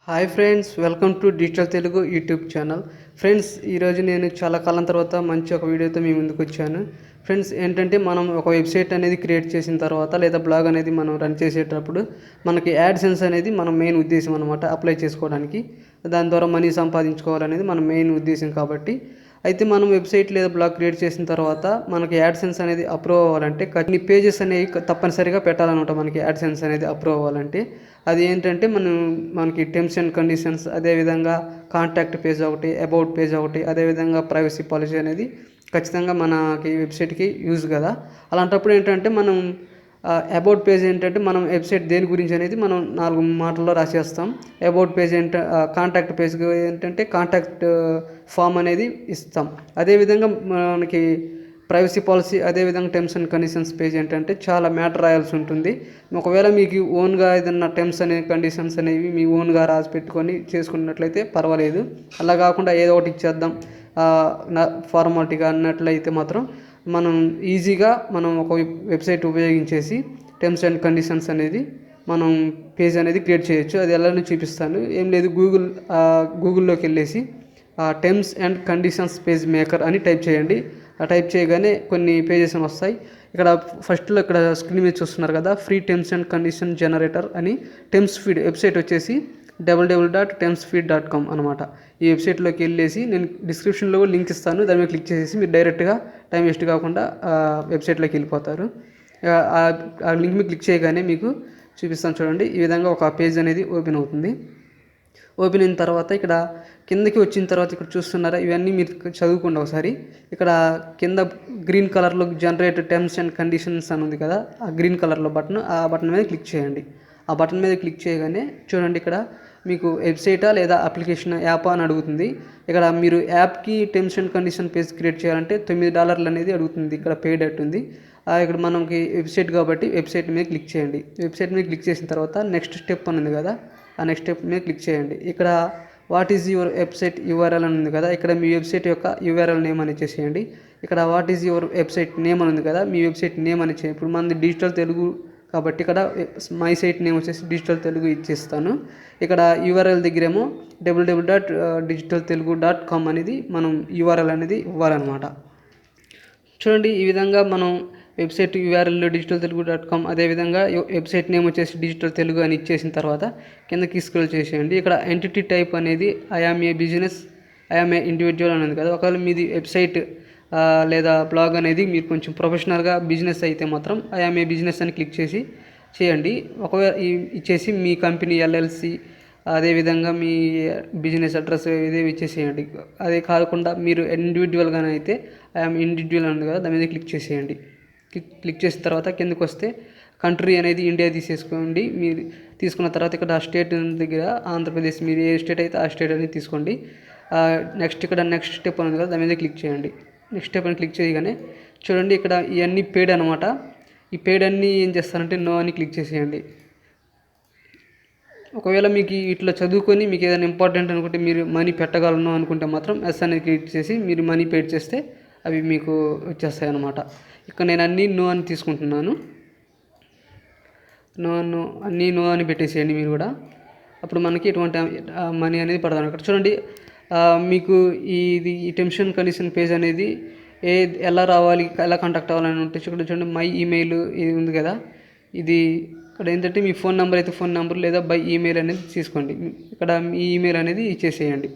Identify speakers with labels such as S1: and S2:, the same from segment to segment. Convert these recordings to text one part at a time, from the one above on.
S1: Hi friends, welcome to digital Telugu YouTube channel. Friends, ఈరోజు నేను చాలా కాలం తర్వాత మంచి ఒక వీడియోతో మీ ముందుకు వచ్చాను. ఫ్రెండ్స్, ఏంటంటే మనం ఒక వెబ్సైట్ అనేది క్రియేట్ చేసిన తర్వాత లేదా బ్లాగ్ అనేది మనం రన్ చేసేటప్పుడు మనకి యాడ్సెన్స్ అనేది మన మెయిన్ ఉద్దేశం అనమాట. అప్లై చేసుకోవడానికి, దాని ద్వారా మనీ సంపాదించుకోవాలనేది మన మెయిన్ ఉద్దేశం. కాబట్టి అయితే మనం వెబ్సైట్ లేదా బ్లాగ్ క్రియేట్ చేసిన తర్వాత మనకి యాడ్సెన్స్ అనేది అప్రూవ్ అవ్వాలంటే కొన్ని పేజెస్ అనేవి తప్పనిసరిగా పెట్టాలన్నమాట. మనకి యాడ్సెన్స్ అనేది అప్రూవ్ అవ్వాలంటే అది ఏంటంటే మనకి టర్మ్స్ అండ్ కండిషన్స్, అదేవిధంగా కాంటాక్ట్ పేజ్ ఒకటి, అబౌట్ పేజ్ ఒకటి, అదేవిధంగా ప్రైవసీ పాలసీ అనేది ఖచ్చితంగా మనకి వెబ్సైట్కి యూజ్ కదా. అలాంటప్పుడు ఏంటంటే మనం అబౌట్ పేజ్ ఏంటంటే మనం వెబ్సైట్ దేని గురించి అనేది మనం 4 మాటల్లో రాసేస్తాం. అబౌట్ పేజ్ కాంటాక్ట్ పేజ్ ఏంటంటే కాంటాక్ట్ ఫామ్ అనేది ఇస్తాం. అదేవిధంగా మనకి ప్రైవసీ పాలసీ, అదేవిధంగా టర్మ్స్ అండ్ కండిషన్స్ పేజ్ ఏంటంటే చాలా మ్యాటర్ రాయాల్సి ఉంటుంది. ఒకవేళ మీకు ఓన్గా ఏదన్నా టర్మ్స్ అనే కండిషన్స్ అనేవి మీ ఓన్గా రాసి పెట్టుకొని చేసుకున్నట్లయితే పర్వాలేదు. అలా కాకుండా ఏదో ఒకటి ఇచ్చేద్దాం ఫార్మాలిటీగా అన్నట్లయితే మాత్రం మనం ఈజీగా ఒక వెబ్సైట్ ఉపయోగించేసి టర్మ్స్ అండ్ కండిషన్స్ అనేది మనం పేజ్ అనేది క్రియేట్ చేయొచ్చు. అది ఎలానో చూపిస్తాను. ఏం లేదు, గూగుల్లోకి వెళ్ళేసి terms and conditions page maker అని టైప్ చేయండి. టైప్ చేయగానే కొన్ని పేజెస్ అని వస్తాయి. ఇక్కడ ఫస్ట్లో ఇక్కడ స్క్రీన్ మీద చూస్తున్నారు కదా, free terms and condition generator అని. టర్మ్స్ ఫీడ్ వెబ్సైట్ వచ్చేసి www.termsfeed.com అనమాట. ఈ వెబ్సైట్లోకి వెళ్ళేసి నేను డిస్క్రిప్షన్లో లింక్ ఇస్తాను. దాని మీద క్లిక్ చేసేసి మీరు డైరెక్ట్గా టైం వేస్ట్ కాకుండా వెబ్సైట్లోకి వెళ్ళిపోతారు. ఆ లింక్ మీద క్లిక్ చేయగానే మీకు చూపిస్తాను చూడండి. ఈ విధంగా ఒక పేజ్ అనేది ఓపెన్ అవుతుంది. ఓపెన్ అయిన తర్వాత ఇక్కడ కిందకి వచ్చిన తర్వాత ఇక్కడ చూస్తున్నారా, ఇవన్నీ మీరు చదువుకోండి ఒకసారి. ఇక్కడ కింద గ్రీన్ కలర్లో జనరేట్ టర్మ్స్ అండ్ కండిషన్స్ అని ఉంది కదా, ఆ గ్రీన్ కలర్లో ఆ బటన్ మీద క్లిక్ చేయండి. ఆ బటన్ మీద క్లిక్ చేయగానే చూడండి, ఇక్కడ మీకు వెబ్సైటా లేదా అప్లికేషన్ యాపా అని అడుగుతుంది. ఇక్కడ మీరు యాప్కి terms and condition page create చేయాలంటే $9 అనేది అడుగుతుంది. ఇక్కడ పెయిడ్ అట్టుంది. ఇక్కడ మనకి వెబ్సైట్ కాబట్టి వెబ్సైట్ మీద క్లిక్ చేయండి. వెబ్సైట్ మీద క్లిక్ చేసిన తర్వాత నెక్స్ట్ స్టెప్ అని ఉంది కదా, ఆ నెక్స్ట్ స్టెప్ మీద క్లిక్ చేయండి. ఇక్కడ what is your website URL అని ఉంది కదా, ఇక్కడ మీ వెబ్సైట్ యొక్క యూఆర్ఎల్ నేమ్ అని చేసేయండి. ఇక్కడ what is your website name అని ఉంది కదా, మీ వెబ్సైట్ నేమ్ అని చేయండి. ఇప్పుడు మనది డిజిటల్ తెలుగు కాబట్టి ఇక్కడ మై సైట్ నేమ్ వచ్చేసి డిజిటల్ తెలుగు ఇచ్చేస్తాను. ఇక్కడ యూఆర్ఎల్ దగ్గరేమో www.digitaltelugu.com అనేది మనం యూఆర్ఎల్ అనేది ఇవ్వాలన్నమాట. చూడండి, ఈ విధంగా మనం వెబ్సైట్ యూఆర్ఎల్ digitaltelugu.com, అదేవిధంగా వెబ్సైట్ నేమ్ వచ్చేసి డిజిటల్ తెలుగు అని ఇచ్చేసిన తర్వాత కిందకి స్క్రోల్ చేసేయండి. ఇక్కడ ఎంటిటీ టైప్ అనేది I am a business, I am a individual అనేది కదా. ఒకవేళ మీది వెబ్సైట్ లేదా బ్లాగ్ అనేది మీరు కొంచెం ప్రొఫెషనల్గా బిజినెస్ అయితే మాత్రం ఐఆమ్ ఏ బిజినెస్ అని క్లిక్ చేయండి. ఒకవేళ ఇచ్చేసి మీ కంపెనీ ఎల్ఎల్సి, అదేవిధంగా మీ బిజినెస్ అడ్రస్ ఇదే ఇచ్చేసేయండి. అదే కాకుండా మీరు ఇండివిజువల్గానే అయితే ఐఆమ్ ఇండివిజువల్ ఉంది కదా, దాని మీద క్లిక్ చేసేయండి. క్లిక్ చేసిన తర్వాత కిందకి వస్తే కంట్రీ అనేది ఇండియా తీసేసుకోండి. మీరు తీసుకున్న తర్వాత ఇక్కడ స్టేట్ దగ్గర ఆంధ్రప్రదేశ్, మీరు ఏ స్టేట్ అయితే ఆ స్టేట్ అనేది తీసుకోండి. ఇక్కడ నెక్స్ట్ స్టెప్ అనేది కదా, దాని మీద క్లిక్ చేయండి. నెక్స్ట్ స్టెప్ అని క్లిక్ చేయగానే చూడండి, ఇక్కడ ఇవన్నీ పెయిడ్ అనమాట. ఈ పెయిడ్ అన్నీ ఏం చేస్తారంటే నో అని క్లిక్ చేసేయండి. ఒకవేళ మీకు ఇట్లా చదువుకొని మీకు ఏదైనా ఇంపార్టెంట్ అనుకుంటే, మీరు మనీ పెట్టగలను అనుకుంటే మాత్రం ఎస్ అనేది క్లిక్ చేసి మీరు మనీ పేడ్ చేస్తే అవి మీకు వచ్చేస్తాయి అన్నమాట. ఇక్కడ నేను అన్నీ నో అని తీసుకుంటున్నాను. అన్నీ నో అని పెట్టేసేయండి మీరు కూడా. అప్పుడు మనకి ఎటువంటి మనీ అనేది పడదు. ఇక్కడ చూడండి, మీకు ఈ టర్మ్స్ అండ్ కండిషన్ పేజ్ అనేది ఎలా రావాలి, ఎలా కాంటాక్ట్ అవ్వాలని ఉంటే చూడండి, మై ఈమెయిల్ ఇది ఉంది కదా, ఇది ఇక్కడ ఏంటంటే మీ ఫోన్ నెంబర్ అయితే ఫోన్ నెంబర్, లేదా బై ఈమెయిల్ అనేది తీసుకోండి. ఇక్కడ మీ ఈమెయిల్ అనేది ఇచ్చేసేయండి.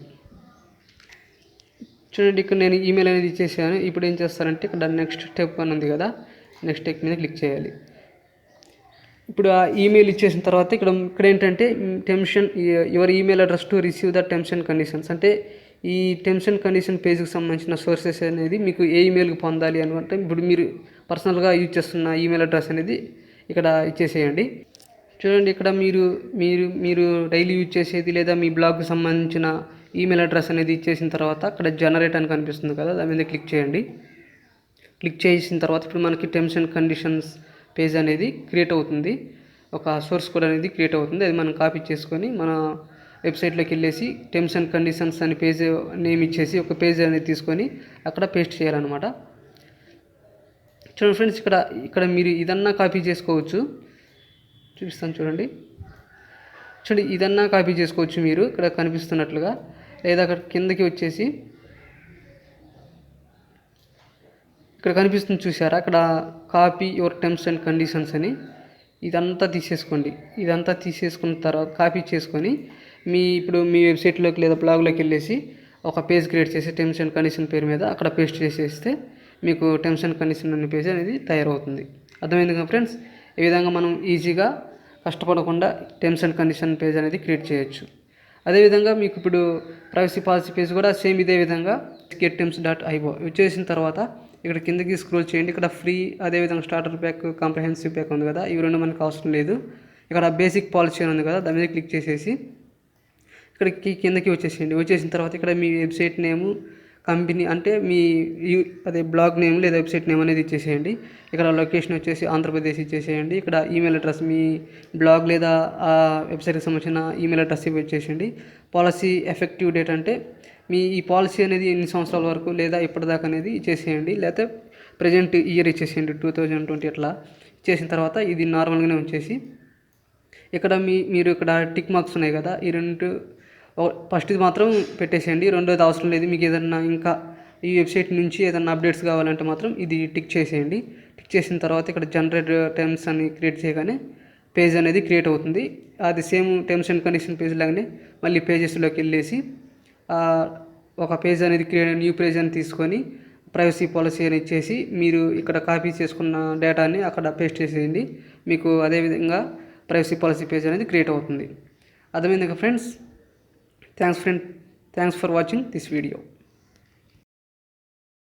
S1: చూడండి, ఇక్కడ నేను ఈమెయిల్ అనేది ఇచ్చేసాను. ఇప్పుడు ఏం చేస్తారంటే ఇక్కడ నెక్స్ట్ స్టెప్ అని ఉంది కదా, నెక్స్ట్ స్టెప్ మీద క్లిక్ చేయాలి. ఇప్పుడు ఆ ఈమెయిల్ ఇచ్చేసిన తర్వాత ఇక్కడ ఏంటంటే your email address to receive the terms and conditions, అంటే ఈ టర్మ్స్ అండ్ కండిషన్ పేజ్కి సంబంధించిన సోర్సెస్ అనేది మీకు ఏ ఈమెయిల్కి పొందాలి అనుకుంటే ఇప్పుడు మీరు పర్సనల్గా యూజ్ చేస్తున్న ఈమెయిల్ అడ్రస్ అనేది ఇక్కడ ఇచ్చేసేయండి. చూడండి, ఇక్కడ మీరు డైలీ యూజ్ చేసేది లేదా మీ బ్లాగ్కి సంబంధించిన ఈమెయిల్ అడ్రస్ అనేది ఇచ్చేసిన తర్వాత అక్కడ జనరేట్ అని కనిపిస్తుంది కదా, దాని మీద క్లిక్ చేయండి. క్లిక్ చేసిన తర్వాత ఇప్పుడు మనకి టర్మ్స్ అండ్ కండిషన్స్ పేజ్ అనేది క్రియేట్ అవుతుంది. ఒక సోర్స్ కోడ్ అనేది క్రియేట్ అవుతుంది. అది మనం కాపీ చేసుకొని మన వెబ్సైట్లోకి వెళ్ళేసి టర్మ్స్ అండ్ కండిషన్స్ అని పేజ్ నేమ్ ఇచ్చేసి ఒక పేజ్ అనేది తీసుకొని అక్కడ పేస్ట్ చేయాలన్నమాట. చూడండి ఫ్రెండ్స్, ఇక్కడ మీరు ఇదన్నా కాపీ చేసుకోవచ్చు. చూపిస్తాను చూడండి. చూడండి, ఇదన్నా కాపీ చేసుకోవచ్చు మీరు ఇక్కడ కనిపిస్తున్నట్లుగా. లేదా అక్కడ కిందకి వచ్చేసి ఇక్కడ కనిపిస్తుంది చూసారా, అక్కడ copy your terms and conditions అని ఇదంతా తీసేసుకోండి. ఇదంతా తీసుకున్న తర్వాత కాపీ చేసుకొని ఇప్పుడు మీ వెబ్సైట్లోకి లేదా బ్లాగ్లోకి వెళ్ళేసి ఒక పేజ్ క్రియేట్ చేసి టర్మ్స్ అండ్ కండిషన్ పేరు మీద అక్కడ పేస్ట్ చేసేస్తే మీకు టర్మ్స్ అండ్ కండిషన్ అనే పేజ్ అనేది తయారవుతుంది. అర్థమైంది కదా ఫ్రెండ్స్? ఈ విధంగా మనం ఈజీగా కష్టపడకుండా టర్మ్స్ అండ్ కండిషన్ పేజ్ అనేది క్రియేట్ చేయొచ్చు. అదేవిధంగా మీకు ఇప్పుడు ప్రైవసీ పాలసీ పేజ్ కూడా సేమ్ ఇదే విధంగా getterms.io వచ్చేసిన తర్వాత ఇక్కడ కిందకి స్క్రోల్ చేయండి. ఇక్కడ ఫ్రీ, అదేవిధంగా స్టార్టర్ ప్యాక్, కాంప్రహెన్సివ్ ప్యాక్ ఉంది కదా, ఇవి రెండు మనకు అవసరం లేదు. ఇక్కడ బేసిక్ పాలసీ ఉంది కదా, దాని మీద క్లిక్ చేసేసి ఇక్కడికి కిందకి వచ్చేసేయండి. వచ్చేసిన తర్వాత ఇక్కడ మీ వెబ్సైట్ నేము, కంపెనీ అంటే మీ అదే బ్లాగ్ నేమ్ లేదా వెబ్సైట్ నేమ్ అనేది ఇచ్చేసేయండి. ఇక్కడ లొకేషన్ వచ్చేసి ఆంధ్రప్రదేశ్ ఇచ్చేసేయండి. ఇక్కడ ఈమెయిల్ అడ్రస్, మీ బ్లాగ్ లేదా ఆ వెబ్సైట్కి సంబంధించిన ఈమెయిల్ అడ్రస్ ఇచ్చేసేయండి. పాలసీ ఎఫెక్టివ్ డేట్ అంటే మీ ఈ పాలసీ అనేది ఎన్ని సంవత్సరాల వరకు లేదా ఇప్పటిదాకా అనేది ఇచ్చేసేయండి. లేకపోతే ప్రజెంట్ ఇయర్ ఇచ్చేసేయండి, 2020 అట్లా ఇచ్చేసిన తర్వాత ఇది నార్మల్గానే ఉంచేసి ఇక్కడ మీరు ఇక్కడ టిక్ మార్క్స్ ఉన్నాయి కదా, ఈ రెండు ఫస్ట్ది మాత్రం పెట్టేసేయండి, రెండోది అవసరం లేదు. మీకు ఏదన్నా ఇంకా ఈ వెబ్సైట్ నుంచి ఏదన్నా అప్డేట్స్ కావాలంటే మాత్రం ఇది టిక్ చేసేయండి. టిక్ చేసిన తర్వాత ఇక్కడ జనరేట్ టర్మ్స్ అని క్రియేట్ చేయగానే పేజ్ అనేది క్రియేట్ అవుతుంది. అది same terms and condition page లాగానే మళ్ళీ పేజెస్లోకి వెళ్ళేసి ఒక పేజ్ అనేది న్యూ పేజ్ అని తీసుకొని ప్రైవసీ పాలసీ అని ఇచ్చేసి మీరు ఇక్కడ కాపీ చేసుకున్న డేటాని అక్కడ పేస్ట్ చేసేయండి. మీకు అదేవిధంగా ప్రైవసీ పాలసీ పేజ్ అనేది క్రియేట్ అవుతుంది. అర్థమైంది కదా friends? Thanks for watching this video.